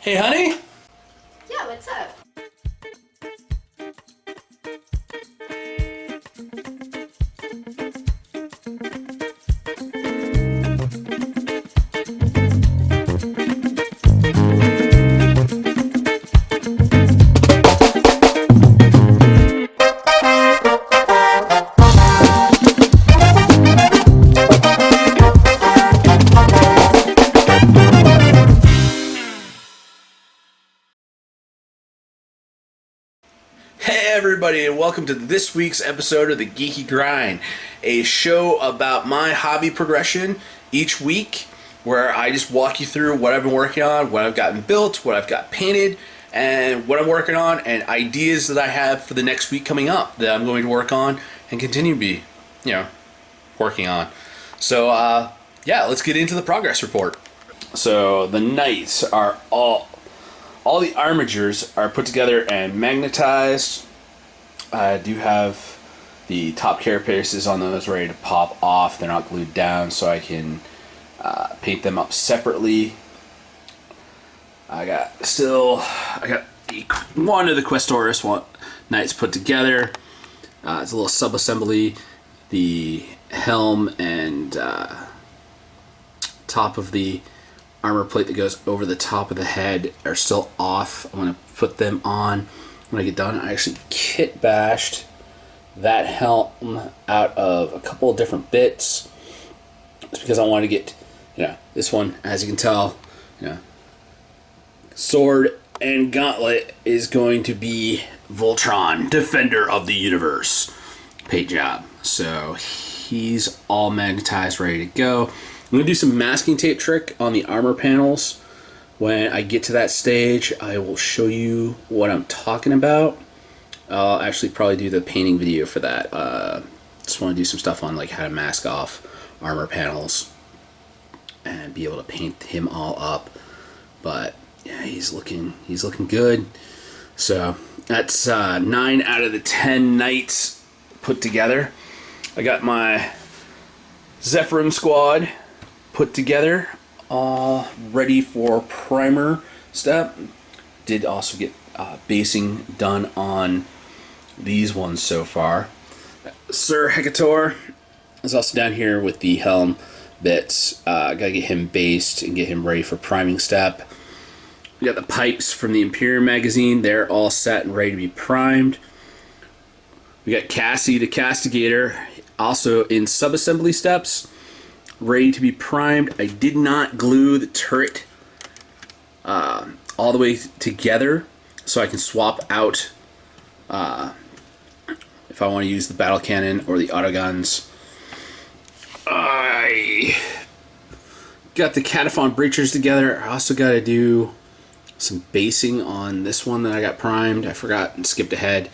Hey, honey? Yeah, what's up? Hey everybody, and welcome to this week's episode of the Geeky Grind, a show about my hobby progression each week, where I just walk you through what I've been working on, what I've gotten built, what I've got painted, and what I'm working on, and ideas that I have for the next week coming up that I'm going to work on and continue to be, working on. So, yeah, let's get into the progress report. So, the knights are all the armatures are put together and magnetized. I do have the top carapaces on those ready to pop off. They're not glued down, so I can paint them up separately. I got one of the Questoris knights put together. It's a little sub-assembly. The helm and top of the armor plate that goes over the top of the head are still off. I'm going to put them on when I get done. I actually kit bashed that helm out of a couple of different bits. It's because I wanted to get, this one, as you can tell, sword and gauntlet is going to be Voltron, Defender of the Universe. Paint job. So he's all magnetized, ready to go. I'm going to do some masking tape trick on the armor panels. When I get to that stage, I will show you what I'm talking about. I'll actually probably do the painting video for that. Just want to do some stuff on like how to mask off armor panels and be able to paint him all up. But yeah, he's looking good. So that's 9 out of the 10 knights put together. I got my Zephyrim squad put together, all ready for primer step. Did also get basing done on these ones so far. Sir Hecator is also down here with the helm bits. Gotta get him based and get him ready for priming step. We got the pipes from the Imperium magazine. They're all set and ready to be primed. We got Cassie the Castigator also in sub-assembly steps, ready to be primed. I did not glue the turret all the way together, so I can swap out if I want to use the battle cannon or the autoguns. I got the Cataphon breachers together. I also got to do some basing on this one that I got primed. I forgot and skipped ahead.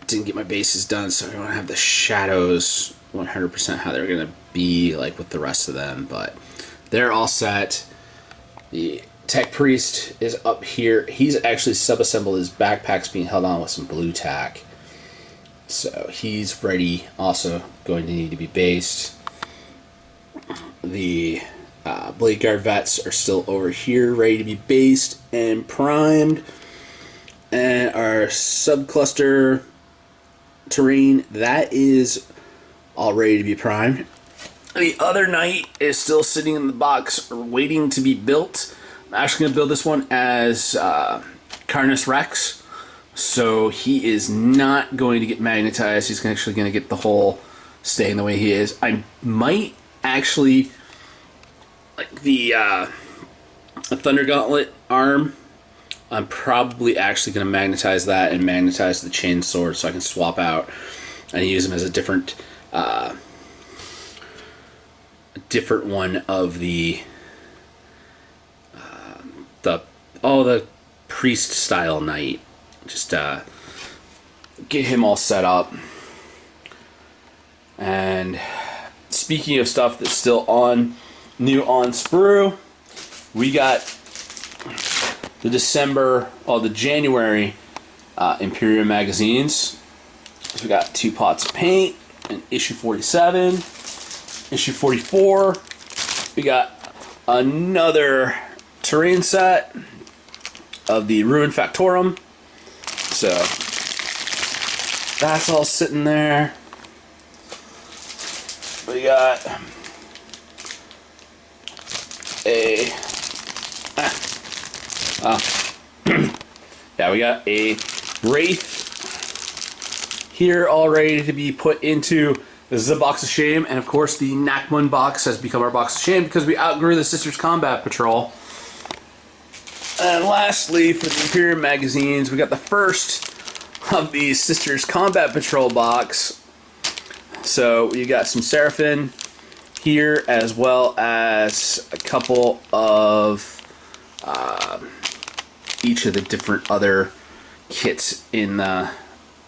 Didn't get my bases done, so I don't have the shadows 100% how they're going to be like with the rest of them, but they're all set. The Tech Priest is up here. He's actually sub-assembled. His backpack's being held on with some blue tack, so he's ready, also going to need to be based. The Blade Guard vets are still over here ready to be based and primed, and our subcluster terrain, that is all ready to be primed. The other knight is still sitting in the box waiting to be built. I'm actually going to build this one as Carnus Rex, so he is not going to get magnetized. He's actually going to get the whole staying the way he is. I might actually, like the Thunder Gauntlet arm, I'm probably actually going to magnetize that and magnetize the chain sword so I can swap out and use them as a different one of the priest style knight. Just get him all set up. And speaking of stuff that's still new on sprue, we got the January Imperium magazines. So we got 2 pots of paint, and issue 47, issue 44. We got another terrain set of the Ruin Factorum. So that's all sitting there. We got a yeah, we got a Wraith here all ready to be put into the box of shame, and of course the necromunda box has become our box of shame because we outgrew the Sisters Combat Patrol. And lastly, for the Imperium magazines, we got the first of the Sisters Combat Patrol box. So you got some Seraphim here, as well as a couple of each of the different other kits in the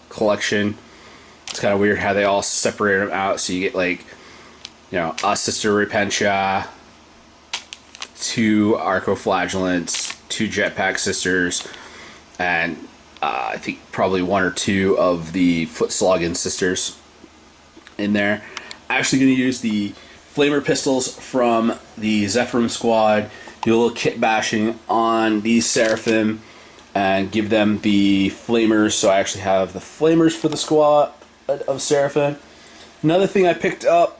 collection. It's kind of weird how they all separate them out. So you get, like, you know, a Sister Repentia, 2 Arcoflagellants, 2 Jetpack Sisters, and I think probably 1 or 2 of the Foot Slogging Sisters in there. Actually going to use the Flamer pistols from the Zephyrim squad, do a little kit bashing on these Seraphim, and give them the Flamers. So I actually have the Flamers for the squad of Seraphim. Another thing I picked up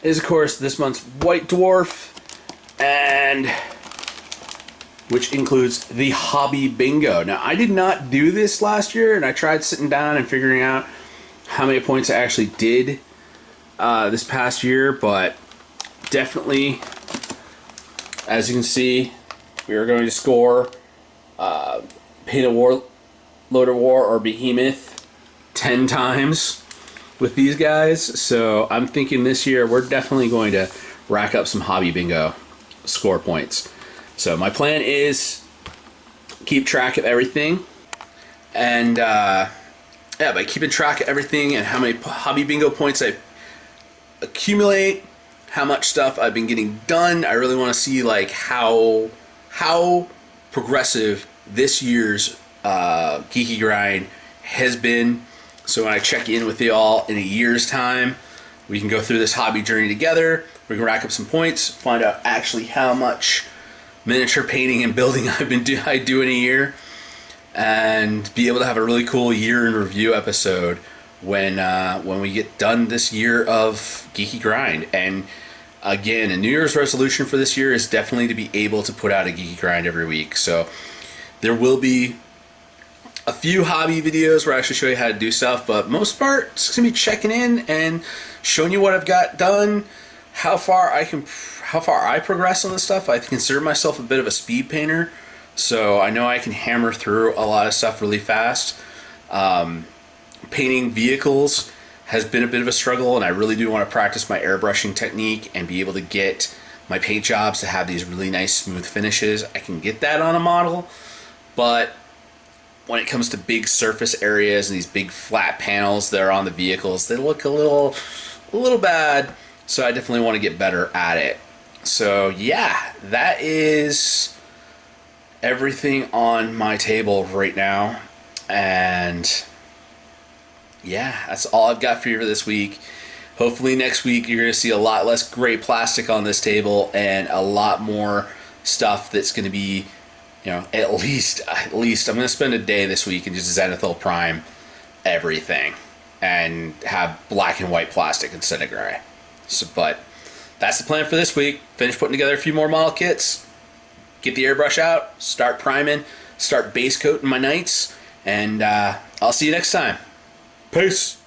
is, of course, this month's White Dwarf, and which includes the Hobby Bingo. Now, I did not do this last year, and I tried sitting down and figuring out how many points I actually did this past year, but definitely, as you can see, we are going to score Paint of War, Lord of War, or Behemoth 10 times with these guys. So I'm thinking this year we're definitely going to rack up some Hobby Bingo score points. So my plan is keep track of everything, and yeah, by keeping track of everything and how many Hobby Bingo points I accumulate, how much stuff I've been getting done, I really want to see like how progressive this year's Geeky Grind has been. So when I check in with y'all in a year's time, we can go through this hobby journey together. We can rack up some points, find out actually how much miniature painting and building I do in a year, and be able to have a really cool year in review episode when we get done this year of Geeky Grind. And again, a New Year's resolution for this year is definitely to be able to put out a Geeky Grind every week. So there will be a few hobby videos where I actually show you how to do stuff, but most part, it's gonna be checking in and showing you what I've got done, how far I progress on this stuff. I consider myself a bit of a speed painter, so I know I can hammer through a lot of stuff really fast. Painting vehicles has been a bit of a struggle, and I really do want to practice my airbrushing technique and be able to get my paint jobs to have these really nice smooth finishes. I can get that on a model, but when it comes to big surface areas and these big flat panels that are on the vehicles, they look a little bad. So I definitely want to get better at it. So yeah, that is everything on my table right now, and yeah, that's all I've got for you for this week. Hopefully next week you're going to see a lot less gray plastic on this table and a lot more stuff that's going to be, you know, at least I'm going to spend a day this week and just Zenathal prime everything and have black and white plastic instead of gray. So, but that's the plan for this week. Finish putting together a few more model kits, get the airbrush out, start priming, start base coating my knights, and I'll see you next time. Peace.